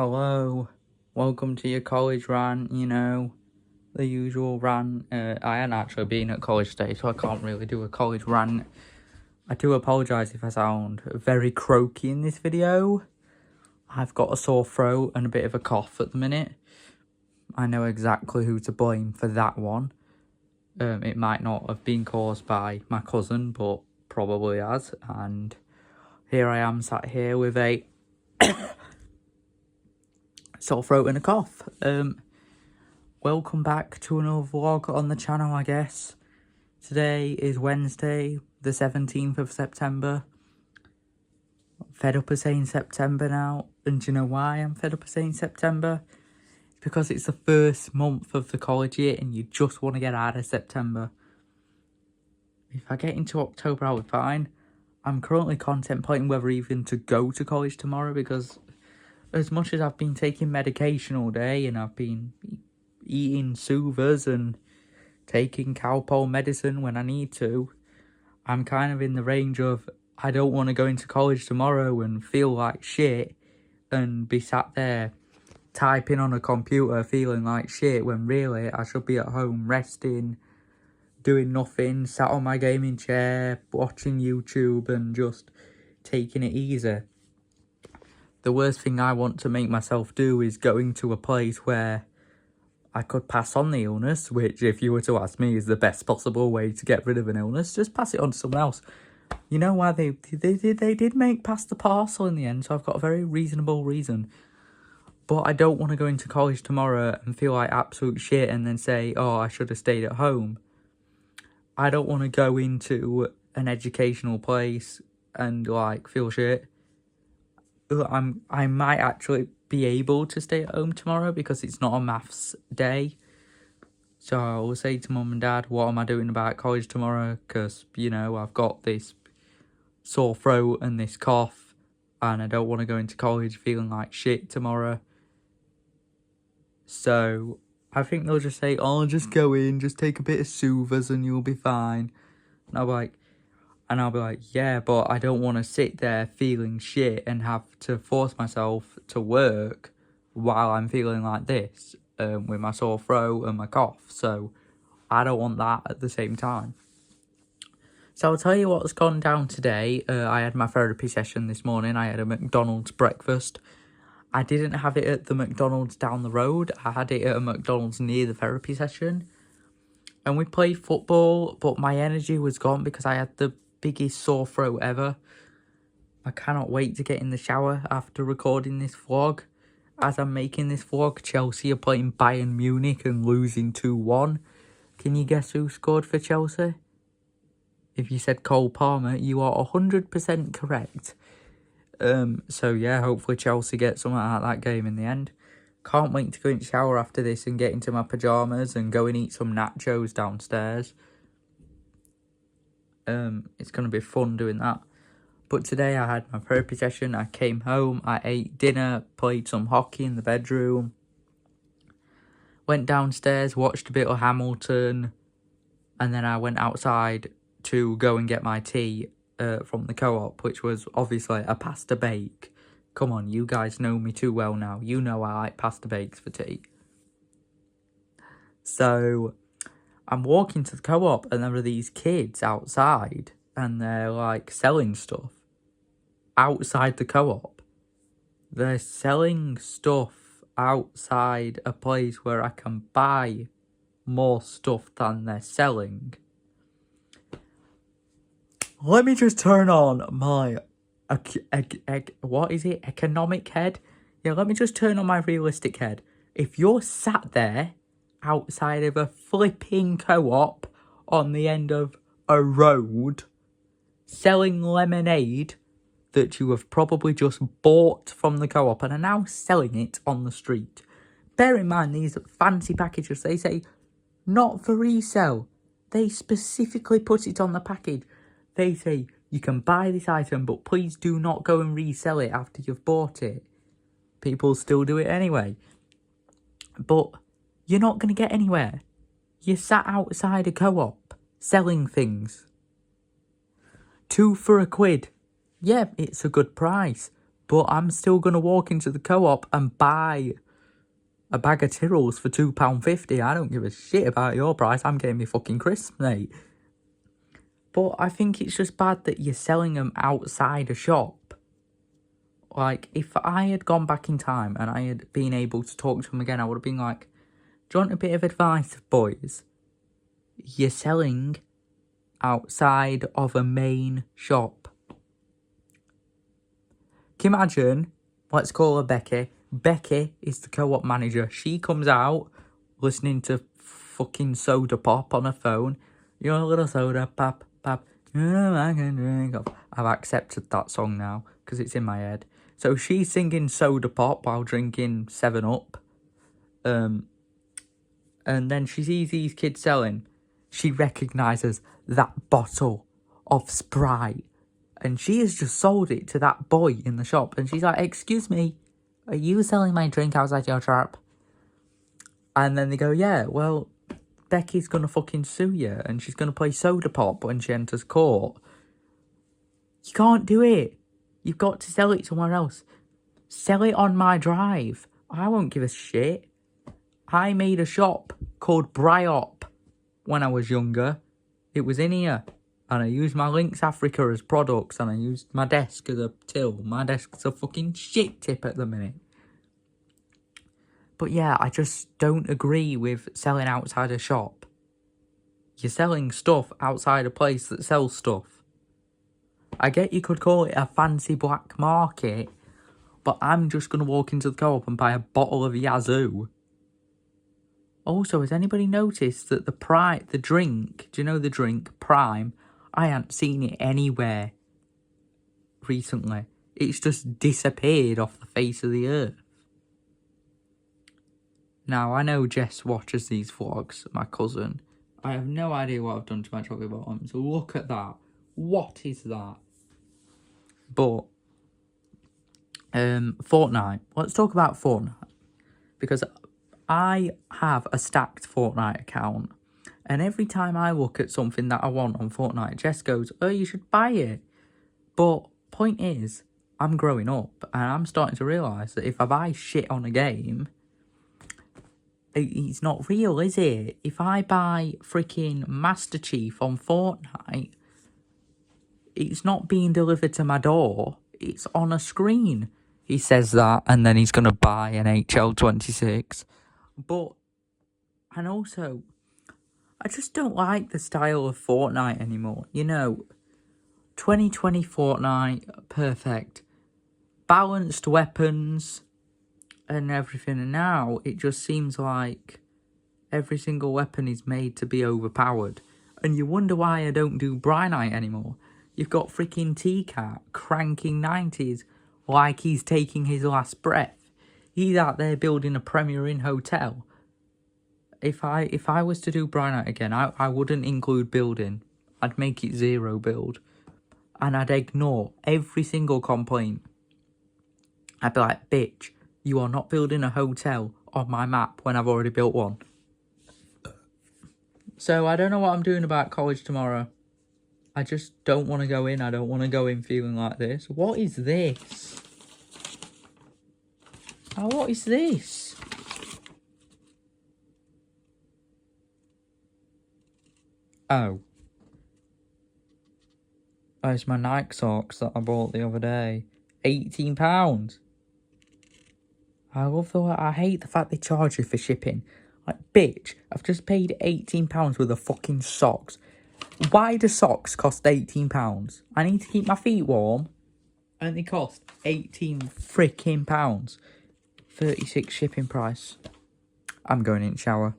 Hello, welcome to your college rant, the usual rant. I hadn't actually been at college today, so I can't really do a college rant. I do apologise if I sound very croaky in this video. I've got a sore throat and a bit of a cough at the minute. I know exactly who to blame for that one. It might not have been caused by my cousin, but probably has. And here I am sat here with a sore throat and a cough. Welcome back to another vlog on the channel, I guess. Today is Wednesday, the 17th of September. I'm fed up of saying September now. And do you know why I'm fed up of saying September? It's because it's the first month of the college year and you just want to get out of September. If I get into October, I'll be fine. I'm currently contemplating whether even to go to college tomorrow because as much as I've been taking medication all day and I've been eating soothers and taking Calpol medicine when I need to, I'm kind of in the range of I don't want to go into college tomorrow and feel like shit and be sat there typing on a computer feeling like shit when really I should be at home resting, doing nothing, sat on my gaming chair, watching YouTube and just taking it easy. The worst thing I want to make myself do is going to a place where I could pass on the illness, which if you were to ask me is the best possible way to get rid of an illness. Just pass it on to someone else. You know why they did make pass the parcel in the end, so I've got a very reasonable reason. But I don't want to go into college tomorrow and feel like absolute shit and then say, oh, I should have stayed at home. I don't want to go into an educational place and like feel shit. I might actually be able to stay at home tomorrow because it's not a maths day. So I will say to mum and dad, what am I doing about college tomorrow? Because, I've got this sore throat and this cough and I don't want to go into college feeling like shit tomorrow. So I think they'll just say, oh, just go in, just take a bit of soothers and you'll be fine. And I'll be like, yeah, but I don't want to sit there feeling shit and have to force myself to work while I'm feeling like this with my sore throat and my cough. So I don't want that at the same time. So I'll tell you what's gone down today. I had my therapy session this morning. I had a McDonald's breakfast. I didn't have it at the McDonald's down the road. I had it at a McDonald's near the therapy session. And we played football, but my energy was gone because I had the biggest sore throat ever. I cannot wait to get in the shower after recording this vlog. As I'm making this vlog, Chelsea are playing Bayern Munich and losing 2-1. Can you guess who scored for Chelsea? If you said Cole Palmer, you are 100% correct. So yeah, hopefully Chelsea get something out of that game in the end. Can't wait to go in the shower after this and get into my pyjamas and go and eat some nachos downstairs. It's going to be fun doing that. But today I had my therapy session. I came home, I ate dinner, played some hockey in the bedroom. Went downstairs, watched a bit of Hamilton. And then I went outside to go and get my tea from the Co-op, which was obviously a pasta bake. Come on, you guys know me too well now. You know I like pasta bakes for tea. So I'm walking to the Co-op and there are these kids outside and they're like selling stuff outside the Co-op. They're selling stuff outside a place where I can buy more stuff than they're selling. Let me just turn on my what is it? Economic head? Yeah, let me just turn on my realistic head. If you're sat there outside of a flipping Co-op on the end of a road selling lemonade that you have probably just bought from the Co-op and are now selling it on the street. Bear in mind these fancy packages, they say not for resale. They specifically put it on the package. They say you can buy this item but please do not go and resell it after you've bought it. People still do it anyway. But you're not going to get anywhere. You're sat outside a Co-op selling things. 2 for £1. Yeah, it's a good price. But I'm still going to walk into the co-op and buy a bag of Tyrrells for £2.50. I don't give a shit about your price. I'm getting me fucking crisps, mate. But I think it's just bad that you're selling them outside a shop. Like, if I had gone back in time and I had been able to talk to them again, I would have been like, do you want a bit of advice, boys? You're selling outside of a main shop. Can you imagine? Let's call her Becky. Becky is the co-op manager. She comes out listening to fucking Soda Pop on her phone. You're a little soda pop, pop. I can drink of. I've accepted that song now because it's in my head. So she's singing Soda Pop while drinking 7-Up. And then she sees these kids selling. She recognises that bottle of Sprite. And she has just sold it to that boy in the shop. And she's like, excuse me, are you selling my drink outside your shop? And then they go, yeah, well, Becky's going to fucking sue you. And she's going to play Soda Pop when she enters court. You can't do it. You've got to sell it somewhere else. Sell it on my drive. I won't give a shit. I made a shop called Bryop when I was younger. It was in here. And I used my Lynx Africa as products. And I used my desk as a till. My desk's a fucking shit tip at the minute. But yeah, I just don't agree with selling outside a shop. You're selling stuff outside a place that sells stuff. I get you could call it a fancy black market. But I'm just going to walk into the co-op and buy a bottle of Yazoo. Also, has anybody noticed that the drink, do you know the drink, Prime? I haven't seen it anywhere recently. It's just disappeared off the face of the earth. Now, I know Jess watches these vlogs, my cousin. I have no idea what I've done to my chocolate bottoms. Look at that. What is that? But, Fortnite. Let's talk about Fortnite. Because I have a stacked Fortnite account. And every time I look at something that I want on Fortnite, Jess goes, oh, you should buy it. But point is, I'm growing up and I'm starting to realise that if I buy shit on a game, it's not real, is it? If I buy freaking Master Chief on Fortnite, it's not being delivered to my door. It's on a screen. He says that and then he's going to buy an HL26. But, and also, I just don't like the style of Fortnite anymore. You know, 2020 Fortnite, perfect. Balanced weapons and everything. And now it just seems like every single weapon is made to be overpowered. And you wonder why I don't do Brynite anymore. You've got freaking T-Cat cranking 90s like he's taking his last breath. He's out there building a Premier Inn hotel. If I was to do Brynite again, I wouldn't include building. I'd make it 0 build. And I'd ignore every single complaint. I'd be like, bitch, you are not building a hotel on my map when I've already built one. So I don't know what I'm doing about college tomorrow. I just don't want to go in. I don't want to go in feeling like this. What is this? Oh, what is this? Oh. Oh, it's my Nike socks that I bought the other day. £18. I hate the fact they charge you for shipping. Like, bitch, I've just paid £18 worth of fucking socks. Why do socks cost £18? I need to keep my feet warm. And they cost £18 freaking pounds. 36 shipping price. I'm going in the shower.